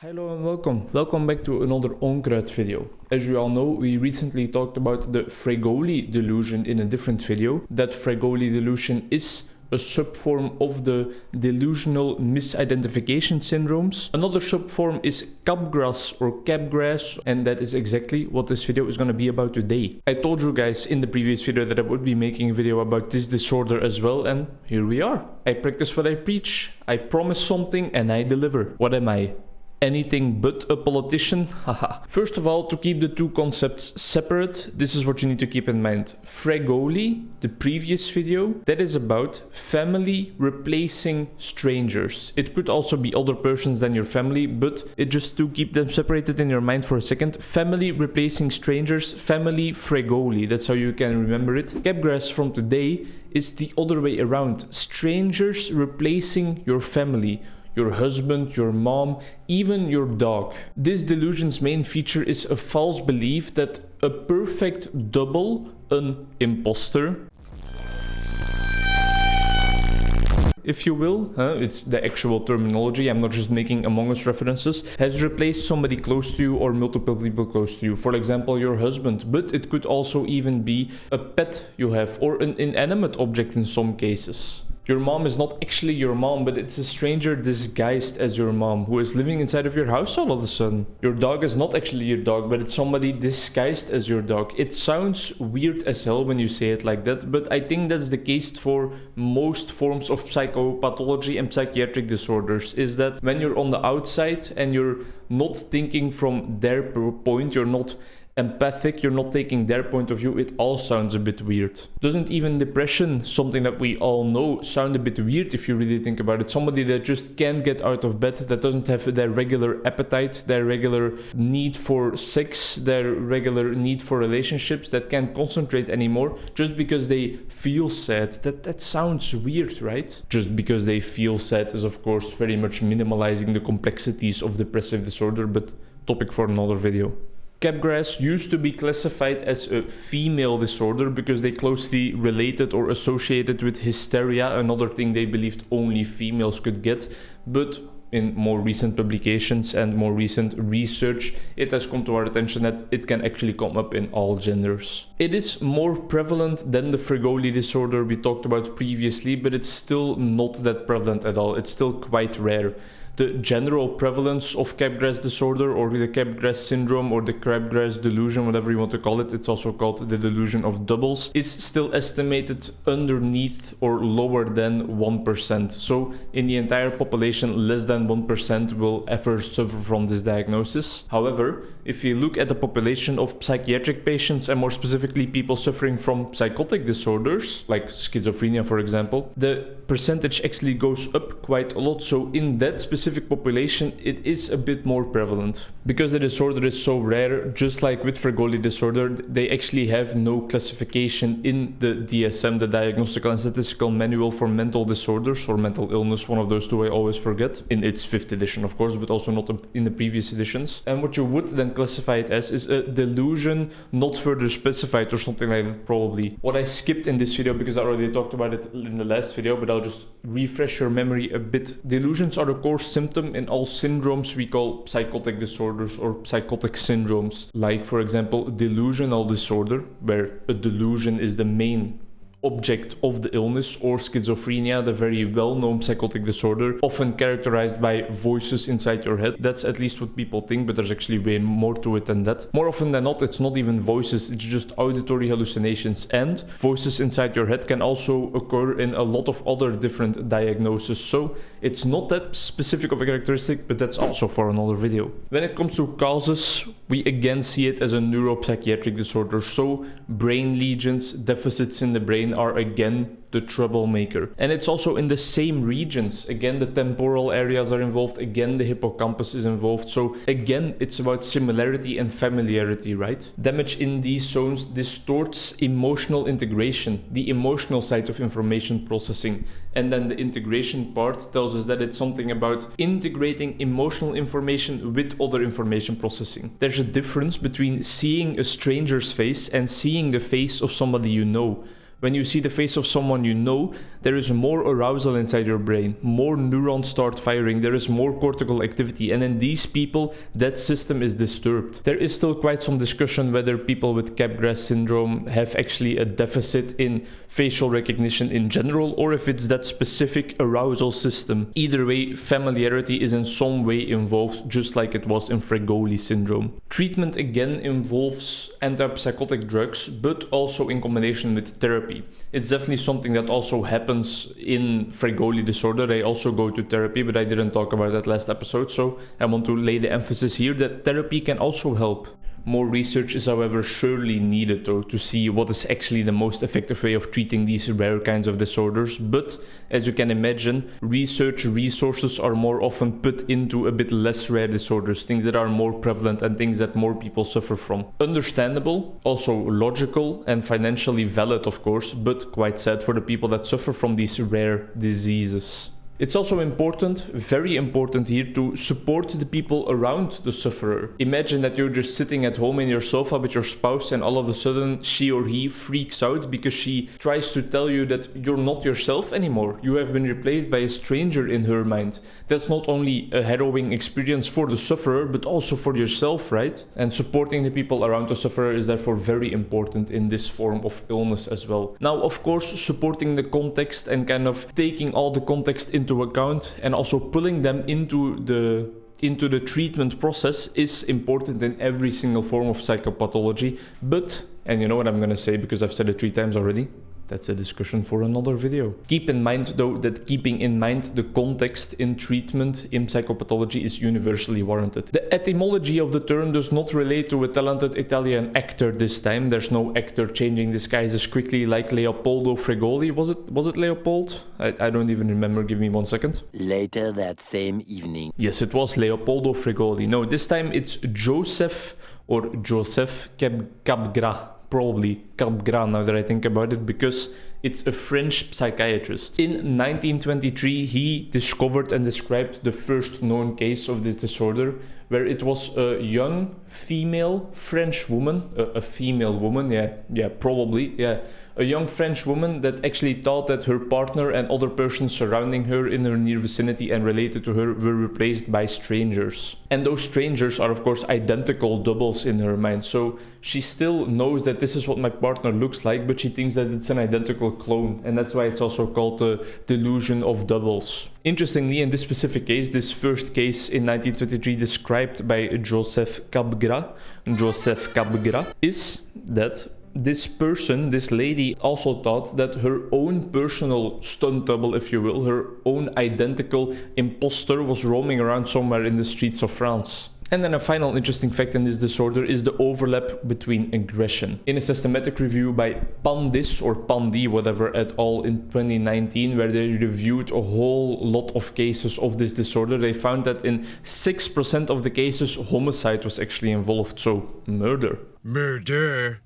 Hello and welcome back to another Onkruid video. As you all know, we recently talked about the Fregoli delusion in a different video. That Fregoli delusion is a subform of the delusional misidentification syndromes. Another subform is Capgras or Capgras, and that is exactly what this video is going to be about today. I told you guys in the previous video that I would be making a video about this disorder as well, and here we are. I practice what I preach, I promise something and I deliver. What am I? Anything but a politician? Haha. First of all, to keep the two concepts separate, this is what you need to keep in mind. Fregoli, the previous video, that is about family replacing strangers. It could also be other persons than your family, but it just to keep them separated in your mind for a second. Family replacing strangers, family Fregoli. That's how you can remember it. Capgras from today is the other way around. Strangers replacing your family. Your husband, your mom, even your dog. This delusion's main feature is a false belief that a perfect double, an imposter, if you will, it's the actual terminology, I'm not just making Among Us references, has replaced somebody close to you or multiple people close to you. For example, your husband, but it could also even be a pet you have or an inanimate object in some cases. Your mom is not actually your mom, but it's a stranger disguised as your mom who is living inside of your house all of a sudden. Your dog is not actually your dog, but it's somebody disguised as your dog. It sounds weird as hell when you say it like that, but I think that's the case for most forms of psychopathology and psychiatric disorders, is that when you're on the outside and you're not thinking from their point, you're not empathic, you're not taking their point of view, it all sounds a bit weird. Doesn't even depression, something that we all know, sound a bit weird if you really think about it? Somebody that just can't get out of bed, that doesn't have their regular appetite, their regular need for sex, their regular need for relationships, that can't concentrate anymore just because they feel sad. That sounds weird, right? Just because they feel sad is of course very much minimalizing the complexities of depressive disorder, but topic for another video. Capgras used to be classified as a female disorder because they closely related or associated with hysteria, another thing they believed only females could get, but in more recent publications and more recent research, it has come to our attention that it can actually come up in all genders. It is more prevalent than the Fregoli disorder we talked about previously, but it's still not that prevalent at all. It's still quite rare. The general prevalence of Capgras disorder or the Capgras syndrome or the Capgras delusion, whatever you want to call it, it's also called the delusion of doubles, is still estimated underneath or lower than 1%. So in the entire population, less than 1% will ever suffer from this diagnosis. However, if you look at the population of psychiatric patients and more specifically people suffering from psychotic disorders, like schizophrenia for example, the percentage actually goes up quite a lot. So in that specific population, it is a bit more prevalent. Because the disorder is so rare, just like with Fregoli disorder, they actually have no classification in the DSM, the Diagnostical and Statistical Manual for Mental Disorders or Mental Illness, one of those two I always forget, in its 5th edition of course, but also not in the previous editions. And what you would then classify it as is a delusion not further specified or something like that probably. What I skipped in this video because I already talked about it in the last video, but I'll just refresh your memory a bit. Delusions are the core symptom in all syndromes we call psychotic disorders or psychotic syndromes. Like for example, delusional disorder, where a delusion is the main object of the illness, or schizophrenia, the very well-known psychotic disorder, often characterized by voices inside your head. That's at least what people think, but there's actually way more to it than that. More often than not, it's not even voices, it's just auditory hallucinations, and voices inside your head can also occur in a lot of other different diagnoses. So it's not that specific of a characteristic, but that's also for another video. When it comes to causes, we again see it as a neuropsychiatric disorder. So brain lesions, deficits in the brain are again the troublemaker. And it's also in the same regions. Again, the temporal areas are involved. Again, the hippocampus is involved. So again, it's about similarity and familiarity, right? Damage in these zones distorts emotional integration, the emotional side of information processing. And then the integration part tells us that it's something about integrating emotional information with other information processing. There's a difference between seeing a stranger's face and seeing the face of somebody you know. When you see the face of someone you know, there is more arousal inside your brain, more neurons start firing, there is more cortical activity, and in these people, that system is disturbed. There is still quite some discussion whether people with Capgras syndrome have actually a deficit in facial recognition in general, or if it's that specific arousal system. Either way, familiarity is in some way involved, just like it was in Fregoli syndrome. Treatment again involves antipsychotic drugs, but also in combination with therapy. It's definitely something that also happens in Fregoli disorder. They also go to therapy, but I didn't talk about that last episode, so I want to lay the emphasis here that therapy can also help. More research is, however, surely needed though to see what is actually the most effective way of treating these rare kinds of disorders. But as you can imagine, research resources are more often put into a bit less rare disorders, things that are more prevalent and things that more people suffer from. Understandable, also logical and financially valid, of course, but quite sad for the people that suffer from these rare diseases. It's also important, very important here, to support the people around the sufferer. Imagine that you're just sitting at home in your sofa with your spouse and all of a sudden she or he freaks out because she tries to tell you that you're not yourself anymore. You have been replaced by a stranger in her mind. That's not only a harrowing experience for the sufferer, but also for yourself, right? And supporting the people around the sufferer is therefore very important in this form of illness as well. Now, of course, supporting the context and kind of taking all the context into account and also pulling them into the treatment process is important in every single form of psychopathology. But, and you know what I'm gonna say because I've said it 3 times already, that's a discussion for another video. Keep in mind though that keeping in mind the context in treatment in psychopathology is universally warranted. The etymology of the term does not relate to a talented Italian actor this time. There's no actor changing disguises quickly like Leopoldo Fregoli. Was it Leopold? I don't even remember, give me 1 second. Later that same evening. Yes, it was Leopoldo Fregoli. No, this time it's Joseph Capgras. Probably Capgras now that I think about it, because it's a French psychiatrist. In 1923, he discovered and described the first known case of this disorder, where it was a young female French woman, a female woman, a young French woman that actually thought that her partner and other persons surrounding her in her near vicinity and related to her were replaced by strangers. And those strangers are of course identical doubles in her mind, so she still knows that this is what my partner looks like, but she thinks that it's an identical clone, and that's why it's also called the delusion of doubles. Interestingly, in this specific case, this first case in 1923 described by Joseph Capgras, is that this person, this lady, also thought that her own personal stunt double, if you will, her own identical imposter was roaming around somewhere in the streets of France. And then a final interesting fact in this disorder is the overlap between aggression. In a systematic review by Pandis or Pandi, whatever, et al. In 2019, where they reviewed a whole lot of cases of this disorder, they found that in 6% of the cases, homicide was actually involved, so murder. Murder?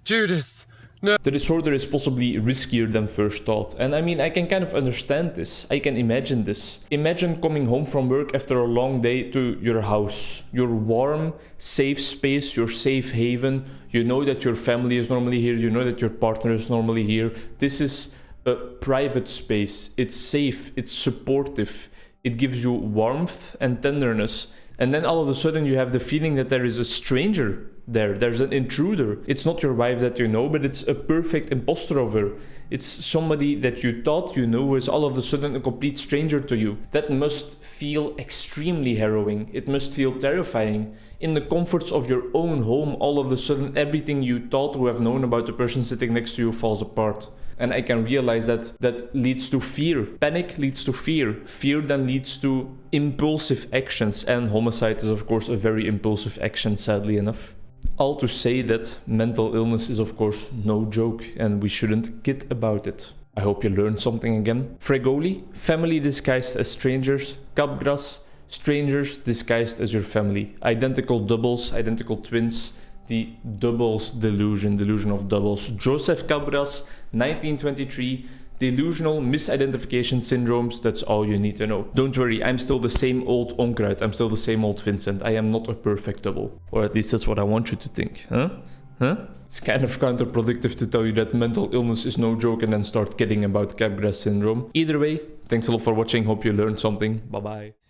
Judas! No. The disorder is possibly riskier than first thought, and I mean, I can kind of understand this. I can imagine this. Imagine coming home from work after a long day to your house, your warm, safe space, your safe haven. You know that your family is normally here, you know that your partner is normally here. This is a private space. It's safe, it's supportive, it gives you warmth and tenderness. And then all of a sudden you have the feeling that there is a stranger there. There's an intruder. It's not your wife that you know, but it's a perfect imposter of her. It's somebody that you thought you knew who is all of a sudden a complete stranger to you. That must feel extremely harrowing. It must feel terrifying. In the comforts of your own home, all of a sudden everything you thought to have known about the person sitting next to you falls apart. And I can realize that leads to fear. Panic leads to fear. Fear then leads to impulsive actions. And homicide is of course a very impulsive action, sadly enough. All to say that mental illness is of course no joke and we shouldn't kid about it. I hope you learned something again. Fregoli, family disguised as strangers. Capgras, strangers disguised as your family. Identical doubles, identical twins. The doubles delusion, delusion of doubles. Joseph Capgras, 1923. Delusional misidentification syndromes, that's all you need to know. Don't worry, I'm still the same old Onkruid, I'm still the same old Vincent. I am not a perfect double. Or at least that's what I want you to think, huh? Huh? It's kind of counterproductive to tell you that mental illness is no joke and then start kidding about Capgras syndrome. Either way, thanks a lot for watching. Hope you learned something. Bye bye.